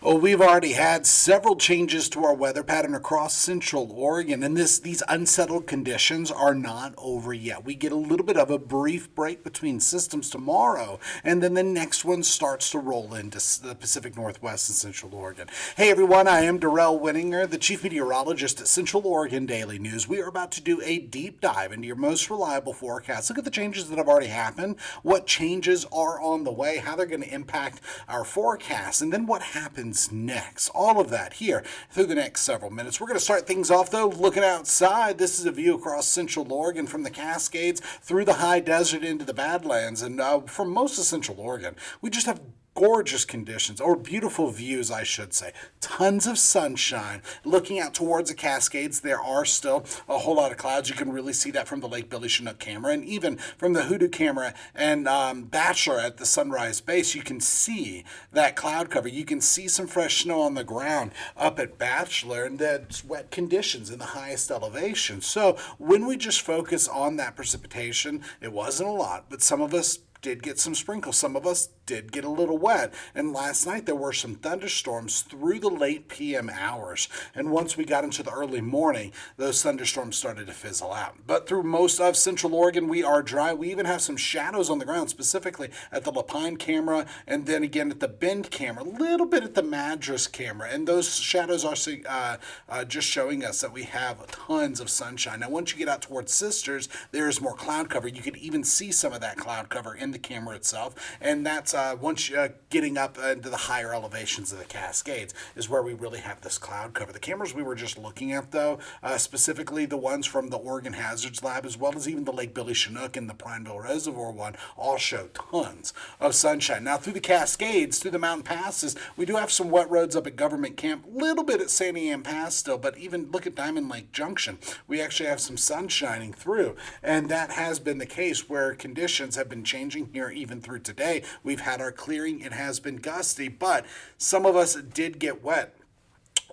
Oh, we've already had several changes to our weather pattern across central Oregon, and these unsettled conditions are not over yet. We get a little bit of a brief break between systems tomorrow, and then the next one starts to roll into the Pacific Northwest and Central Oregon. Hey everyone, I am Darrell Winninger, the Chief Meteorologist at Central Oregon Daily News. We are about to do a deep dive into your most reliable forecast. Look at the changes that have already happened, what changes are on the way, how they're going to impact our forecast, and then what happens next. All of that here through the next several minutes. We're going to start things off though looking outside. This is a view across central Oregon from the Cascades through the high desert into the Badlands, and from most of central Oregon we just have gorgeous conditions, or beautiful views, I should say. Tons of sunshine. Looking out towards the Cascades, there are still a whole lot of clouds. You can really see that from the Lake Billy Chinook camera, and even from the Hoodoo camera and Bachelor at the Sunrise Base, you can see that cloud cover. You can see some fresh snow on the ground up at Bachelor, and that's wet conditions in the highest elevation. So when we just focus on that precipitation, it wasn't a lot, but some of us did get some sprinkles. Some of us did get a little wet. And last night there were some thunderstorms through the late PM hours. And once we got into the early morning, those thunderstorms started to fizzle out. But through most of central Oregon, we are dry. We even have some shadows on the ground, specifically at the Lapine camera, and then again at the Bend camera, a little bit at the Madras camera. And those shadows are just showing us that we have tons of sunshine. Now, once you get out towards Sisters, there is more cloud cover. You can even see some of that cloud cover in the camera itself, and that's once getting up into the higher elevations of the Cascades is where we really have this cloud cover. The cameras we were just looking at, though, specifically the ones from the Oregon Hazards Lab, as well as even the Lake Billy Chinook and the Prineville Reservoir one, all show tons of sunshine. Now, through the Cascades, through the mountain passes, we do have some wet roads up at Government Camp, a little bit at Sandy Ann Pass still, but even look at Diamond Lake Junction. We actually have some sun shining through, and that has been the case where conditions have been changing here even through today. We've had our clearing. It has been gusty, but some of us did get wet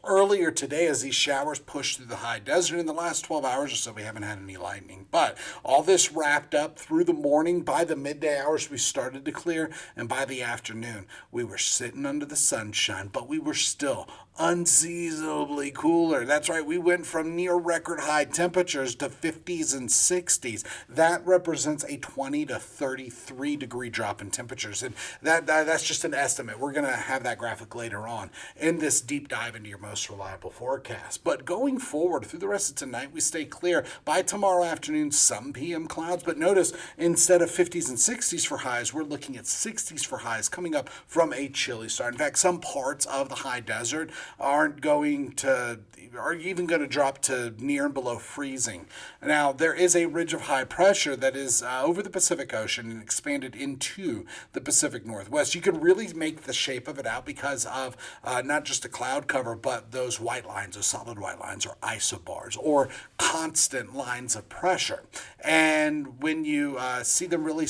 earlier today as these showers pushed through the high desert. In the last 12 hours or so, we haven't had any lightning. But all this wrapped up through the morning. By the midday hours, we started to clear, and by the afternoon, we were sitting under the sunshine, but we were still unseasonably cooler. That's right, we went from near record high temperatures to 50s and 60s. That represents a 20 to 33 degree drop in temperatures, and that's just an estimate. We're going to have that graphic later on in this deep dive into your most reliable forecast. But going forward through the rest of tonight, we stay clear. By tomorrow afternoon, some PM clouds, but notice instead of 50s and 60s for highs, we're looking at 60s for highs coming up from a chilly start. In fact, some parts of the high desert are even going to drop to near and below freezing. Now, there is a ridge of high pressure that is over the Pacific Ocean and expanded into the Pacific Northwest. You can really make the shape of it out because of not just a cloud cover, but those white lines, those solid white lines, or isobars, or constant lines of pressure. And when you see them really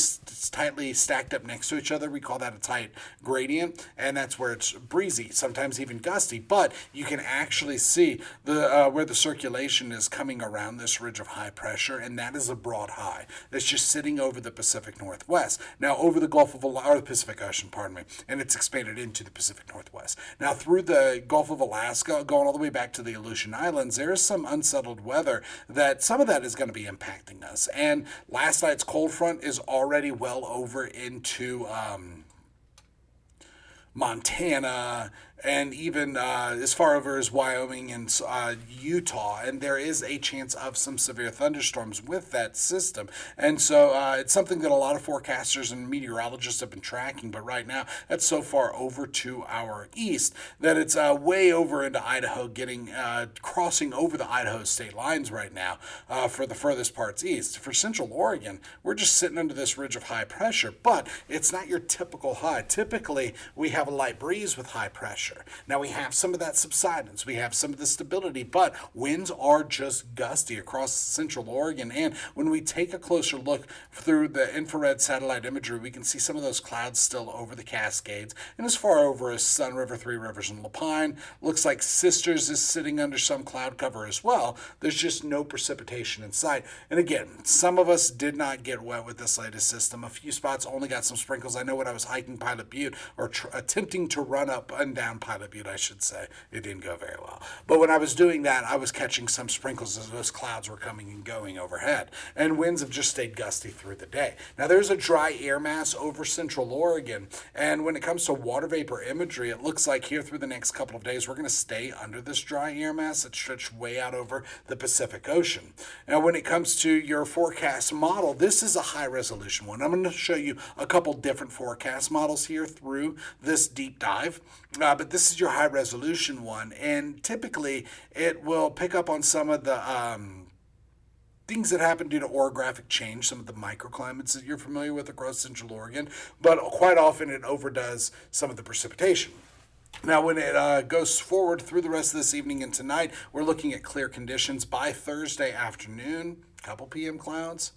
tightly stacked up next to each other, we call that a tight gradient, and that's where it's breezy, sometimes even gusty. But you can actually see where the circulation is coming around this ridge of high pressure, and that is a broad high that's just sitting over the Pacific Northwest. Now, over the Gulf of Alaska, or the Pacific Ocean, pardon me, and it's expanded into the Pacific Northwest. Now, through the Gulf of Alaska, going all the way back to the Aleutian Islands, there is some unsettled weather that some of that is going to be impacting us. And last night's cold front is already well over into Montana, and even as far over as Wyoming and Utah, and there is a chance of some severe thunderstorms with that system. And so it's something that a lot of forecasters and meteorologists have been tracking, but right now that's so far over to our east that it's way over into Idaho, crossing over the Idaho state lines right now for the furthest parts east. For central Oregon, we're just sitting under this ridge of high pressure, but it's not your typical high. Typically, we have a light breeze with high pressure. Now, we have some of that subsidence, we have some of the stability, but winds are just gusty across central Oregon. And when we take a closer look through the infrared satellite imagery, we can see some of those clouds still over the Cascades and as far over as Sun River, Three Rivers, and Lapine. Looks like Sisters is sitting under some cloud cover as well. There's just no precipitation in sight. And again, some of us did not get wet with this latest system. A few spots only got some sprinkles. I know when I was hiking Pilot Butte or attempting to run up and down Pilot Butte, I should say. It didn't go very well. But when I was doing that, I was catching some sprinkles as those clouds were coming and going overhead. And winds have just stayed gusty through the day. Now, there's a dry air mass over central Oregon. And when it comes to water vapor imagery, it looks like here through the next couple of days, we're going to stay under this dry air mass that stretched way out over the Pacific Ocean. Now, when it comes to your forecast model, this is a high resolution one. I'm going to show you a couple different forecast models here through this deep dive, but this is your high resolution one, and typically it will pick up on some of the things that happen due to orographic change, some of the microclimates that you're familiar with across Central Oregon, but quite often it overdoes some of the precipitation. Now, when it goes forward through the rest of this evening and tonight, we're looking at clear conditions by Thursday afternoon, a couple p.m. clouds.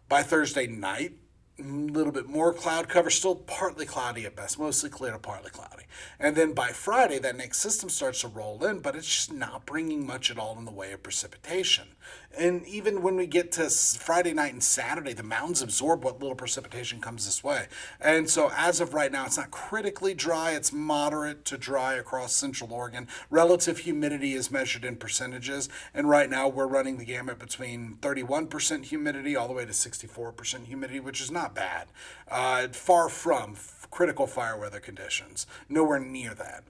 By Thursday night, a little bit more cloud cover, still partly cloudy at best, mostly clear to partly cloudy. And then by Friday, that next system starts to roll in, but it's just not bringing much at all in the way of precipitation. And even when we get to Friday night and Saturday, the mountains absorb what little precipitation comes this way. And so as of right now, it's not critically dry. It's moderate to dry across Central Oregon. Relative humidity is measured in percentages. And right now, we're running the gamut between 31% humidity all the way to 64% humidity, which is not bad. Far from critical fire weather conditions. Nowhere near that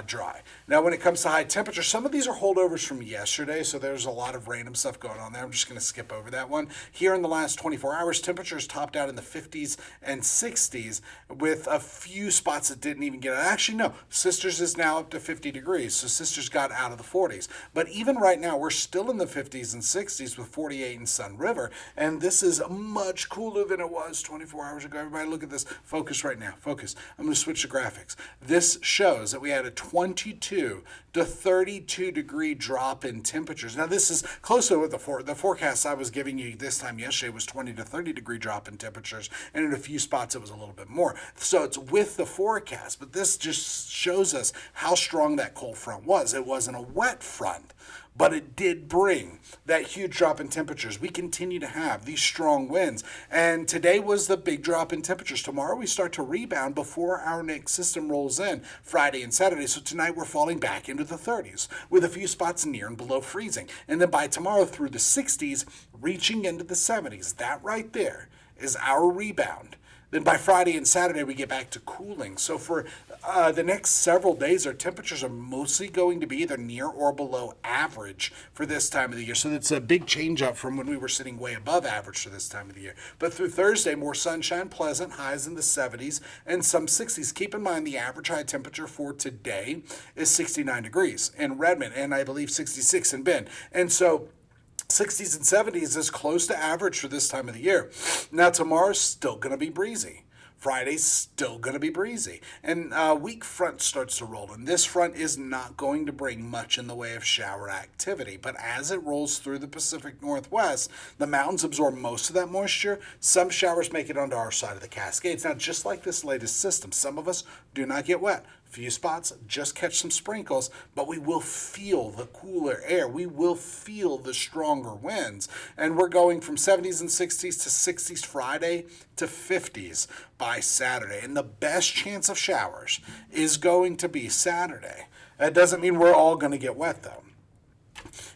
dry. Now, when it comes to high temperature, some of these are holdovers from yesterday, so there's a lot of random stuff going on there. I'm just going to skip over that one. Here in the last 24 hours, temperatures topped out in the 50s and 60s with a few spots that didn't even get it. Actually, no. Sisters is now up to 50 degrees, so Sisters got out of the 40s. But even right now, we're still in the 50s and 60s with 48 in Sun River, and this is much cooler than it was 24 hours ago. Everybody look at this. Focus right now. Focus. I'm going to switch the graphics. This shows that we had a 22 to 32 degree drop in temperatures. Now, this is closer with the forecast I was giving you this time yesterday was 20 to 30 degree drop in temperatures, and in a few spots it was a little bit more. So it's with the forecast, but this just shows us how strong that cold front was. It wasn't a wet front, but it did bring that huge drop in temperatures. We continue to have these strong winds, and today was the big drop in temperatures. Tomorrow we start to rebound before our next system rolls in Friday and Saturday. So tonight we're falling back into the 30s with a few spots near and below freezing. And then by tomorrow through the 60s, reaching into the 70s. That right there is our rebound. Then by Friday and Saturday, we get back to cooling. So for the next several days, our temperatures are mostly going to be either near or below average for this time of the year. So that's a big change up from when we were sitting way above average for this time of the year. But through Thursday, more sunshine, pleasant, highs in the 70s and some 60s. Keep in mind the average high temperature for today is 69 degrees in Redmond, and I believe 66 in Bend. And so 60s and 70s is close to average for this time of the year. Now, tomorrow's still going to be breezy. Friday's still going to be breezy. And weak front starts to roll. And this front is not going to bring much in the way of shower activity. But as it rolls through the Pacific Northwest, the mountains absorb most of that moisture. Some showers make it onto our side of the Cascades. Now, just like this latest system, some of us do not get wet. Few spots, just catch some sprinkles, but we will feel the cooler air. We will feel the stronger winds. And we're going from 70s and 60s to 60s Friday to 50s by Saturday. And the best chance of showers is going to be Saturday. That doesn't mean we're all going to get wet, though.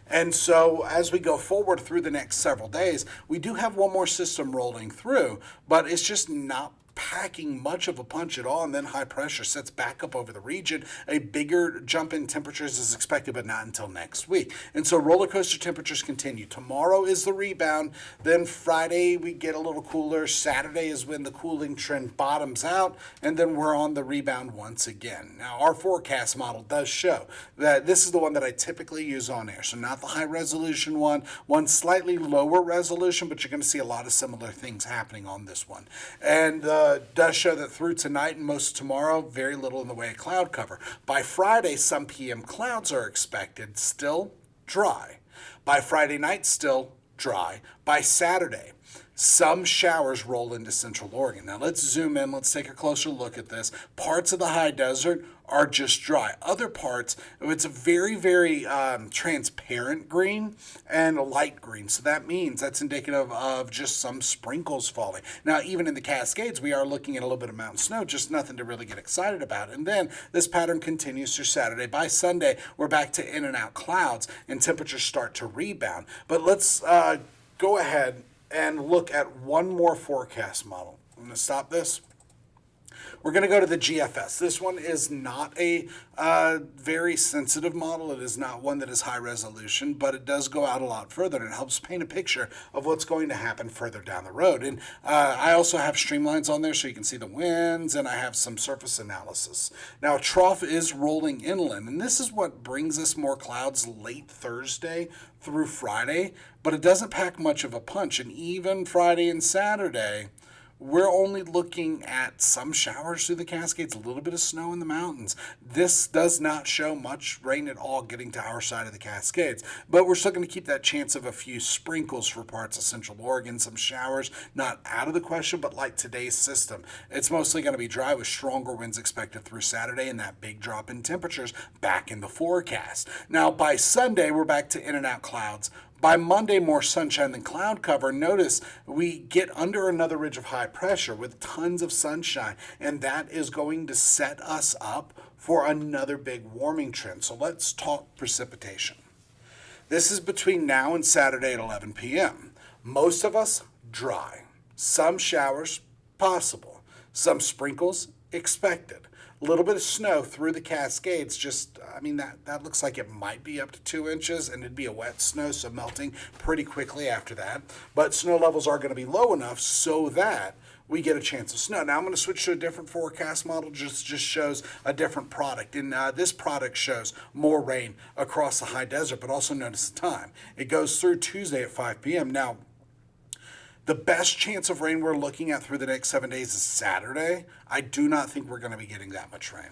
And so as we go forward through the next several days, we do have one more system rolling through, but it's just not packing much of a punch at all, and then high pressure sets back up over the region. A bigger jump in temperatures is expected, but not until next week. And so roller coaster temperatures continue. Tomorrow is the rebound. Then Friday we get a little cooler. Saturday is when the cooling trend bottoms out, and then we're on the rebound once again. Now, our forecast model does show that this is the one that I typically use on air. So not the high resolution one slightly lower resolution, but you're going to see a lot of similar things happening on this one. And does show that through tonight and most of tomorrow, very little in the way of cloud cover. By Friday, some PM clouds are expected, still dry. By Friday night, still dry. By Saturday, Some showers roll into Central Oregon. Now let's zoom in. Let's take a closer look at this. Parts of the high desert are just dry. Other parts, it's a very, very transparent green and a light green. So that means that's indicative of just some sprinkles falling. Now, even in the Cascades, we are looking at a little bit of mountain snow, just nothing to really get excited about. And then this pattern continues through Saturday. By Sunday, we're back to in and out clouds and temperatures start to rebound. But let's go ahead and look at one more forecast model. I'm going to stop this. We're going to go to the GFS. This one is not a very sensitive model. It is not one that is high resolution, but it does go out a lot further, and it helps paint a picture of what's going to happen further down the road. And I also have streamlines on there so you can see the winds, and I have some surface analysis. Now, trough is rolling inland, and this is what brings us more clouds late Thursday through Friday, but it doesn't pack much of a punch. And even Friday and Saturday, we're only looking at some showers through the Cascades, a little bit of snow in the mountains. This does not show much rain at all getting to our side of the Cascades, but we're still going to keep that chance of a few sprinkles for parts of Central Oregon, some showers, not out of the question, but like today's system. It's mostly going to be dry with stronger winds expected through Saturday and that big drop in temperatures back in the forecast. Now, by Sunday, we're back to in and out clouds. By Monday, more sunshine than cloud cover. Notice we get under another ridge of high pressure with tons of sunshine, and that is going to set us up for another big warming trend. So let's talk precipitation. This is between now and Saturday at 11 p.m. Most of us, dry. Some showers, possible. Some sprinkles, expected. A little bit of snow through the Cascades, that looks like it might be up to 2 inches, and it'd be a wet snow, so melting pretty quickly after that. But snow levels are going to be low enough so that we get a chance of snow. Now I'm going to switch to a different forecast model, just shows a different product. And this product shows more rain across the high desert, but also notice the time. It goes through Tuesday at 5 p.m. Now, the best chance of rain we're looking at through the next 7 days is Saturday. I do not think we're going to be getting that much rain.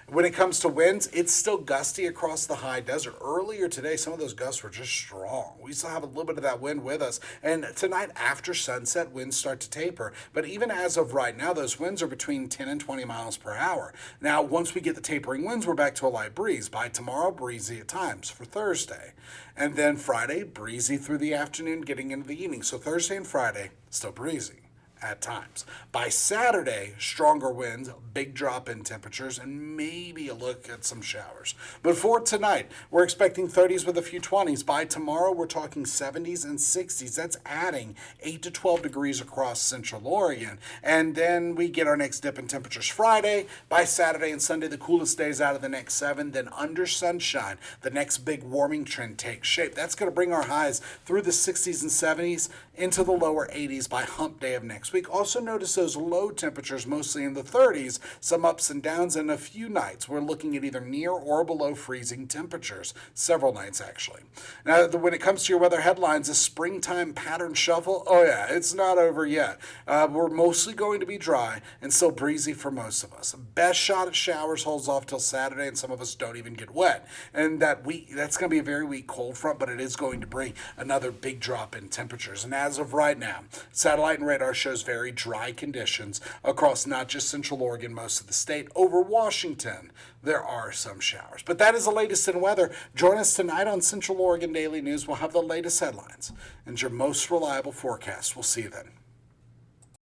When it comes to winds, it's still gusty across the high desert. Earlier today, some of those gusts were just strong. We still have a little bit of that wind with us. And tonight after sunset, winds start to taper. But even as of right now, those winds are between 10 and 20 miles per hour. Now, once we get the tapering winds, we're back to a light breeze. By tomorrow, breezy at times for Thursday. And then Friday, breezy through the afternoon, getting into the evening. So Thursday and Friday, still breezy at times. By Saturday, stronger winds, big drop in temperatures, and maybe a look at some showers. But for tonight, we're expecting 30s with a few 20s. By tomorrow, we're talking 70s and 60s. That's adding 8 to 12 degrees across Central Oregon. And then we get our next dip in temperatures Friday. By Saturday and Sunday, the coolest days out of the next 7. Then under sunshine, the next big warming trend takes shape. That's going to bring our highs through the 60s and 70s into the lower 80s by hump day of next week. Also notice those low temperatures mostly in the 30s, some ups and downs, and a few nights we're looking at either near or below freezing temperatures. Several nights, actually. Now, when it comes to your weather headlines, a springtime pattern shuffle, oh yeah, it's not over yet. We're mostly going to be dry and still breezy for most of us. Best shot at showers holds off till Saturday, and some of us don't even get wet. And that's going to be a very weak cold front, but it is going to bring another big drop in temperatures. And as of right now, satellite and radar shows very dry conditions across not just Central Oregon, most of the state. Over Washington, there are some showers. But that is the latest in weather. Join us tonight on Central Oregon Daily News. We'll have the latest headlines and your most reliable forecast. We'll see you then.